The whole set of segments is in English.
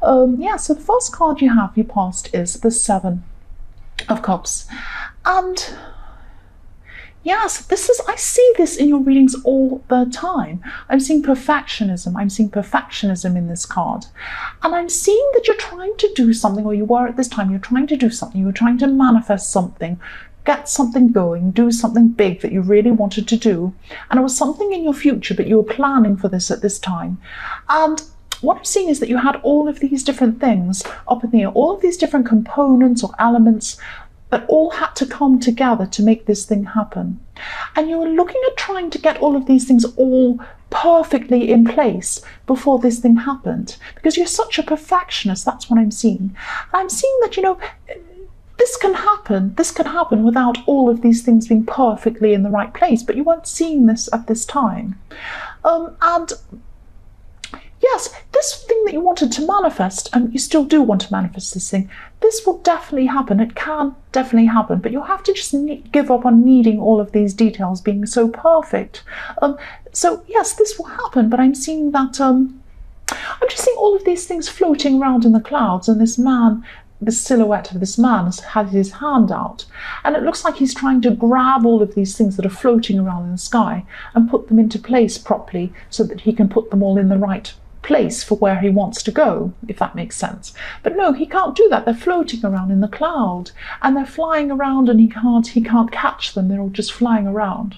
Yeah, so the first card you have, your past, is the Seven of Cups. And yes, I see this in your readings all the time. I'm seeing perfectionism. I'm seeing perfectionism in this card. And I'm seeing that you're trying to do something, or you were at this time, you're trying to do something, you're trying to manifest something, get something going, do something big that you really wanted to do. And it was something in your future, but you were planning for this at this time. And what I'm seeing is that you had all of these different things up in the air, all of these different components or elements that all had to come together to make this thing happen. And you were looking at trying to get all of these things all perfectly in place before this thing happened, because you're such a perfectionist. That's what I'm seeing. I'm seeing that, this can happen without all of these things being perfectly in the right place, but you weren't seeing this at this time. And yes, this thing that you wanted to manifest, and you still do want to manifest this thing, this will definitely happen. It can definitely happen, but you'll have to just give up on needing all of these details being so perfect. So yes, this will happen, but I'm seeing that, I'm just seeing all of these things floating around in the clouds, and this man, the silhouette of this man has his hand out, and it looks like he's trying to grab all of these things that are floating around in the sky and put them into place properly so that he can put them all in the right place for where he wants to go, if that makes sense. But no, he can't do that. They're floating around in the cloud, and they're flying around, and he can't catch them. They're all just flying around.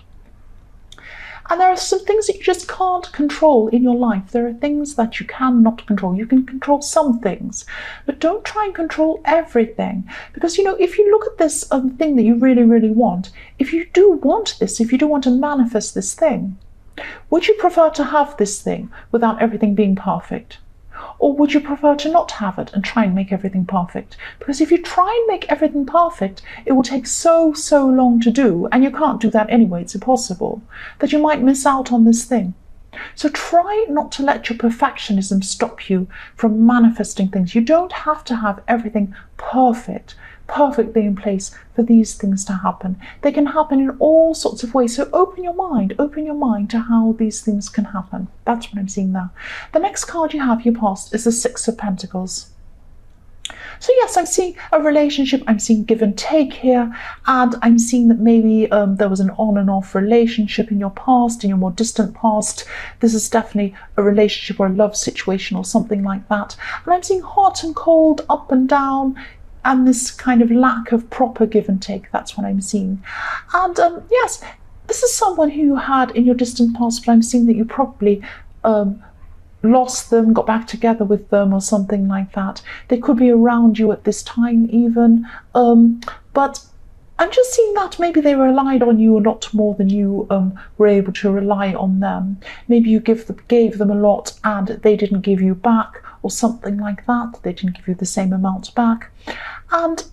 And there are some things that you just can't control in your life. There are things that you cannot control. You can control some things, but don't try and control everything. Because, if you look at this thing that you really, really want, if you do want this, if you do want to manifest this thing, would you prefer to have this thing without everything being perfect? Or would you prefer to not have it and try and make everything perfect? Because if you try and make everything perfect, it will take so long to do, and you can't do that anyway, it's impossible, that you might miss out on this thing. So try not to let your perfectionism stop you from manifesting things. You don't have to have everything perfectly in place for these things to happen. They can happen in all sorts of ways. So open your mind to how these things can happen. That's what I'm seeing now. The next card you have, your past, is the Six of Pentacles. So yes, I'm seeing a relationship, I'm seeing give and take here, and I'm seeing that maybe there was an on and off relationship in your past, in your more distant past. This is definitely a relationship or a love situation or something like that. And I'm seeing hot and cold, up and down, and this kind of lack of proper give and take. That's what I'm seeing. And yes, this is someone who you had in your distant past, but I'm seeing that you probably lost them, got back together with them, or something like that. They could be around you at this time even, but I'm just seeing that maybe they relied on you a lot more than you were able to rely on them. Maybe you gave them a lot and they didn't give you back, or something like that. They didn't give you the same amount back. And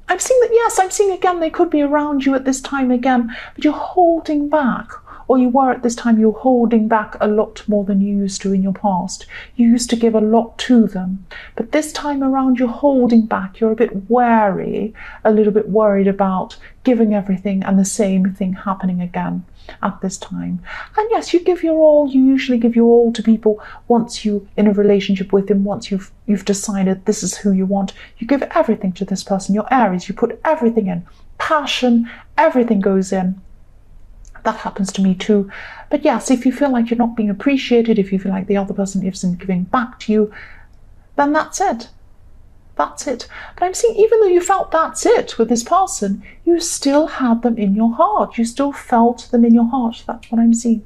I'm seeing that, yes, I'm seeing again, they could be around you at this time again, but you're holding back. Or you were at this time, you're holding back a lot more than you used to in your past. You used to give a lot to them. But this time around, you're holding back. You're a bit wary, a little bit worried about giving everything and the same thing happening again at this time. And yes, you give your all. You usually give your all to people once you're in a relationship with them, once you've decided this is who you want. You give everything to this person. You're Aries. You put everything in. Passion, everything goes in. That happens to me too. But yes, if you feel like you're not being appreciated, if you feel like the other person isn't giving back to you, then that's it. That's it. But I'm seeing, even though you felt that's it with this person, you still had them in your heart. You still felt them in your heart. That's what I'm seeing.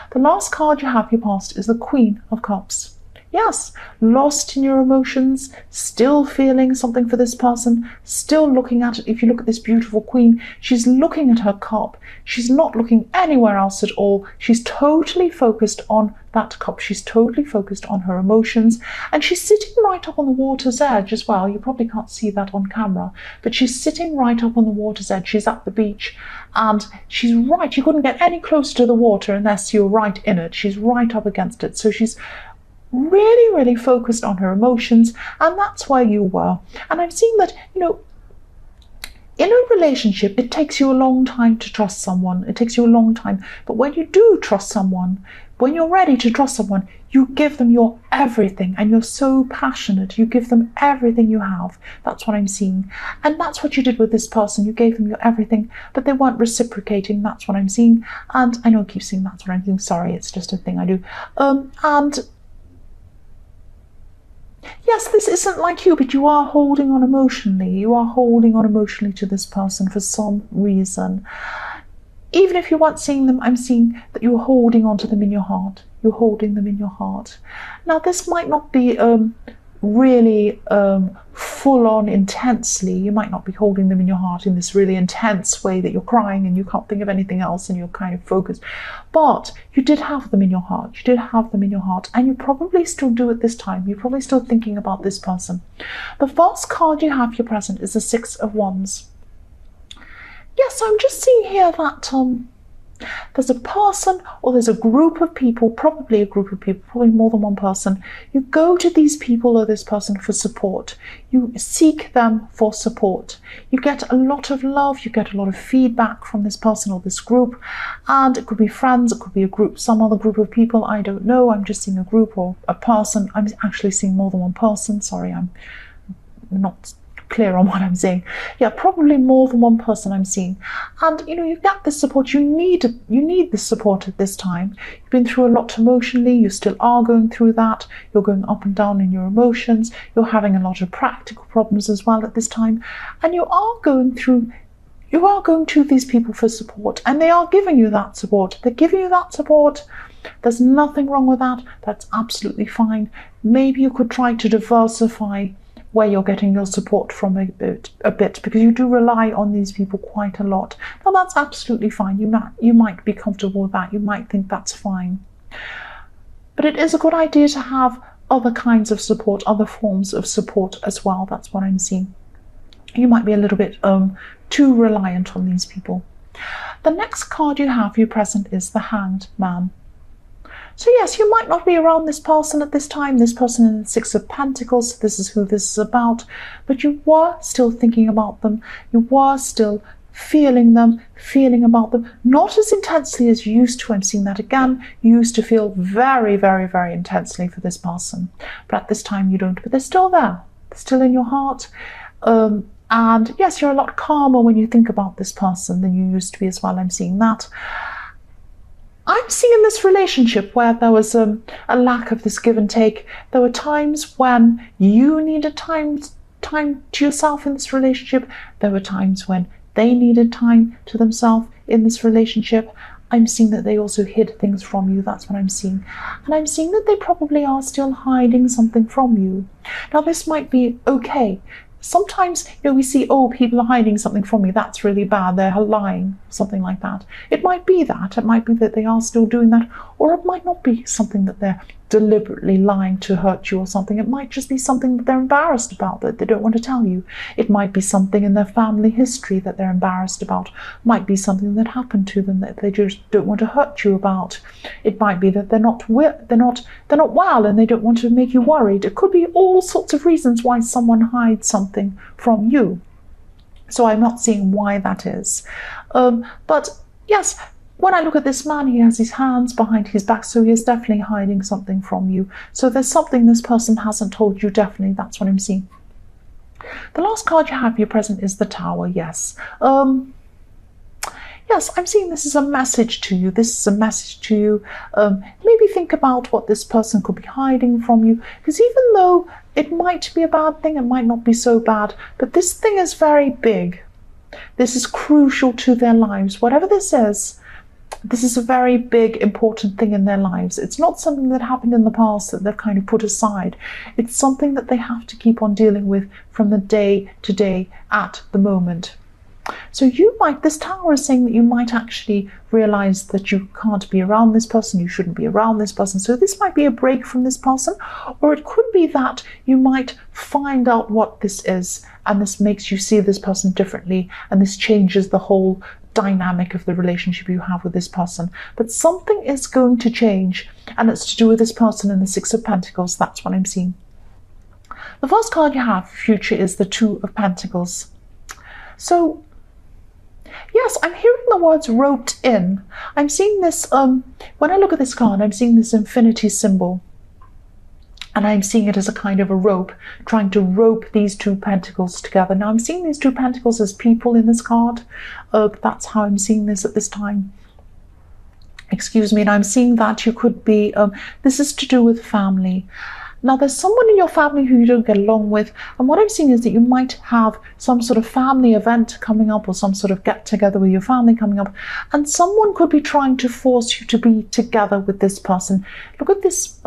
The last card you have, your past, is the Queen of Cups. Yes, lost in your emotions, still feeling something for this person, still looking at it. If you look at this beautiful queen, she's looking at her cup. She's not looking anywhere else at all. She's totally focused on that cup. She's totally focused on her emotions, and she's sitting right up on the water's edge as well. You probably can't see that on camera, but she's sitting right up on the water's edge. She's at the beach, and she's right. You couldn't get any closer to the water unless you're right in it. She's right up against it. So she's really focused on her emotions, and that's where you were. And I'm seeing that, in a relationship, it takes you a long time to trust someone. It takes you a long time. But when you do trust someone, when you're ready to trust someone, you give them your everything, and you're so passionate. You give them everything you have. That's what I'm seeing. And that's what you did with this person. You gave them your everything, but they weren't reciprocating. That's what I'm seeing. And I know I keep saying that's what I'm seeing. Sorry, it's just a thing I do. And yes, this isn't like you, but you are holding on emotionally. You are holding on emotionally to this person for some reason. Even if you weren't seeing them, I'm seeing that you're holding on to them in your heart. You're holding them in your heart. Now, this might not be really full-on intensely. You might not be holding them in your heart in this really intense way that you're crying and you can't think of anything else and you're kind of focused. But you did have them in your heart. You did have them in your heart, and you probably still do at this time. You're probably still thinking about this person. The first card you have here present is the Six of Wands. Yes, I'm just seeing here that there's a person or there's a group of people, probably a group of people, probably more than one person. You go to these people or this person for support. You seek them for support. You get a lot of love. You get a lot of feedback from this person or this group. And it could be friends, it could be a group, some other group of people. I don't know. I'm just seeing a group or a person. I'm actually seeing more than one person. Sorry, I'm not clear on what I'm saying. Yeah, probably more than one person I'm seeing. And you get this support. You need this support at this time. You've been through a lot emotionally. You still are going through that. You're going up and down in your emotions. You're having a lot of practical problems as well at this time. And you are going to these people for support, and they are giving you that support. They're giving you that support. There's nothing wrong with that. That's absolutely fine. Maybe you could try to diversify where you're getting your support from a bit, because you do rely on these people quite a lot. Now, that's absolutely fine. You might be comfortable with that. You might think that's fine. But it is a good idea to have other kinds of support, other forms of support as well. That's what I'm seeing. You might be a little bit too reliant on these people. The next card you have here present is the Hanged Man. So yes, you might not be around this person at this time, this person in the Six of Pentacles. This is who this is about. But you were still thinking about them. You were still feeling them, feeling about them. Not as intensely as you used to. I'm seeing that again. You used to feel very, very, very intensely for this person. But at this time you don't. But they're still there. They're still in your heart. And yes, you're a lot calmer when you think about this person than you used to be as well. I'm seeing that. I'm seeing this relationship where there was a lack of this give and take. There were times when you needed time to yourself in this relationship. There were times when they needed time to themselves in this relationship. I'm seeing that they also hid things from you. That's what I'm seeing. And I'm seeing that they probably are still hiding something from you. Now, this might be okay. Sometimes, we see, people are hiding something from me. That's really bad. They're lying, something like that. It might be that. It might be that they are still doing that. Or it might not be something that they're deliberately lying to hurt you or something. It might just be something that they're embarrassed about that they don't want to tell you. It might be something in their family history that they're embarrassed about. It might be something that happened to them that they just don't want to hurt you about. It might be that they're not well and they don't want to make you worried. It could be all sorts of reasons why someone hides something from you. So I'm not seeing why that is. But yes, when I look at this man, he has his hands behind his back, so he is definitely hiding something from you. So there's something this person hasn't told you, definitely. That's what I'm seeing. The last card you have here present is the Tower, yes. Yes, I'm seeing this is a message to you. This is a message to you. Maybe think about what this person could be hiding from you, because even though it might be a bad thing, it might not be so bad, but this thing is very big. This is crucial to their lives. Whatever this is a very big, important thing in their lives. It's not something that happened in the past that they've kind of put aside. It's something that they have to keep on dealing with from the day to day at the moment. So this Tower is saying that you might actually realize that you can't be around this person, you shouldn't be around this person. So this might be a break from this person, or it could be that you might find out what this is, and this makes you see this person differently, and this changes the whole dynamic of the relationship you have with this person. But something is going to change, and it's to do with this person in the Six of Pentacles. That's what I'm seeing. The first card you have, future, is the Two of Pentacles. So yes, I'm hearing the words roped in. I'm seeing this, when I look at this card, I'm seeing this infinity symbol. And I'm seeing it as a kind of a rope, trying to rope these two pentacles together. Now I'm seeing these two pentacles as people in this card. That's how I'm seeing this at this time. Excuse me, and I'm seeing that you could be, this is to do with family. Now, there's someone in your family who you don't get along with, and what I'm seeing is that you might have some sort of family event coming up or some sort of get-together with your family coming up, and someone could be trying to force you to be together with this person. Look at this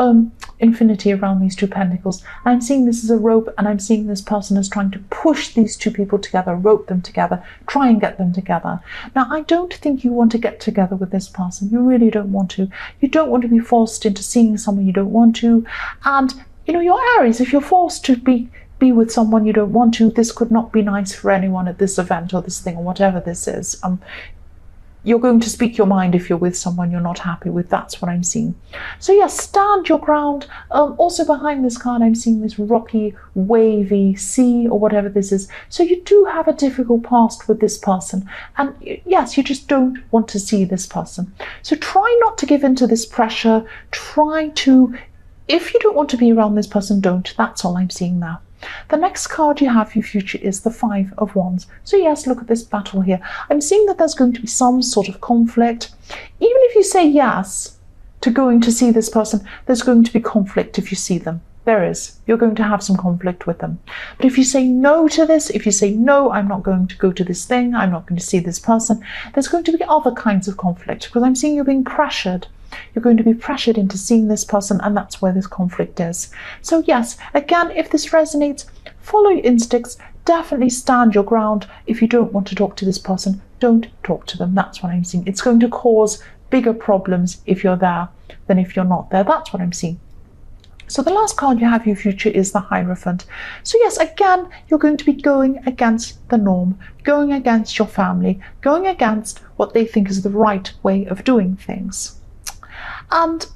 infinity around these two pentacles. I'm seeing this as a rope, and I'm seeing this person as trying to push these two people together, rope them together, try and get them together. Now, I don't think you want to get together with this person. You really don't want to. You don't want to be forced into seeing someone you don't want to, and you know, you're Aries. If you're forced to be with someone you don't want to, this could not be nice for anyone at this event or this thing or whatever this is. You're going to speak your mind if you're with someone you're not happy with. That's what I'm seeing. So yes, stand your ground. Also behind this card, I'm seeing this rocky, wavy sea or whatever this is. So you do have a difficult past with this person. And yes, you just don't want to see this person. So try not to give in to this pressure. Try to, if you don't want to be around this person, don't. That's all I'm seeing now. The next card you have for your future is the Five of Wands. So yes, look at this battle here. I'm seeing that there's going to be some sort of conflict. Even if you say yes to going to see this person, there's going to be conflict if you see them. There is. You're going to have some conflict with them. But if you say no to this, if you say no, I'm not going to go to this thing, I'm not going to see this person, there's going to be other kinds of conflict, because I'm seeing you being pressured. You're going to be pressured into seeing this person, and that's where this conflict is. So yes, again, if this resonates, follow your instincts. Definitely stand your ground. If you don't want to talk to this person, don't talk to them. That's what I'm seeing. It's going to cause bigger problems if you're there than if you're not there. That's what I'm seeing. So the last card you have for your future is the Hierophant. So yes, again, you're going to be going against the norm, going against your family, going against what they think is the right way of doing things. And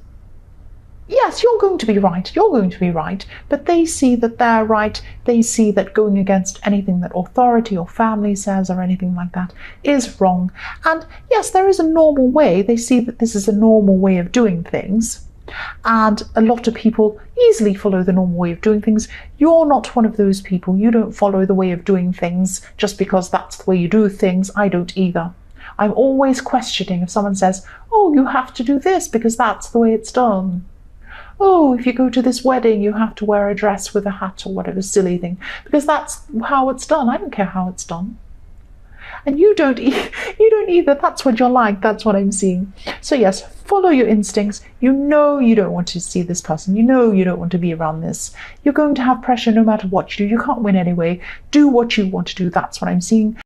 yes, you're going to be right, but they see that they're right. They see that going against anything that authority or family says or anything like that is wrong. And yes, there is a normal way. They see that this is a normal way of doing things. And a lot of people easily follow the normal way of doing things. You're not one of those people. You don't follow the way of doing things just because that's the way you do things. I don't either. I'm always questioning if someone says, oh, you have to do this because that's the way it's done. Oh, if you go to this wedding, you have to wear a dress with a hat or whatever silly thing, because that's how it's done. I don't care how it's done. And you don't either. That's what you're like. That's what I'm seeing. So yes, follow your instincts. You know you don't want to see this person. You know you don't want to be around this. You're going to have pressure no matter what you do. You can't win anyway. Do what you want to do. That's what I'm seeing.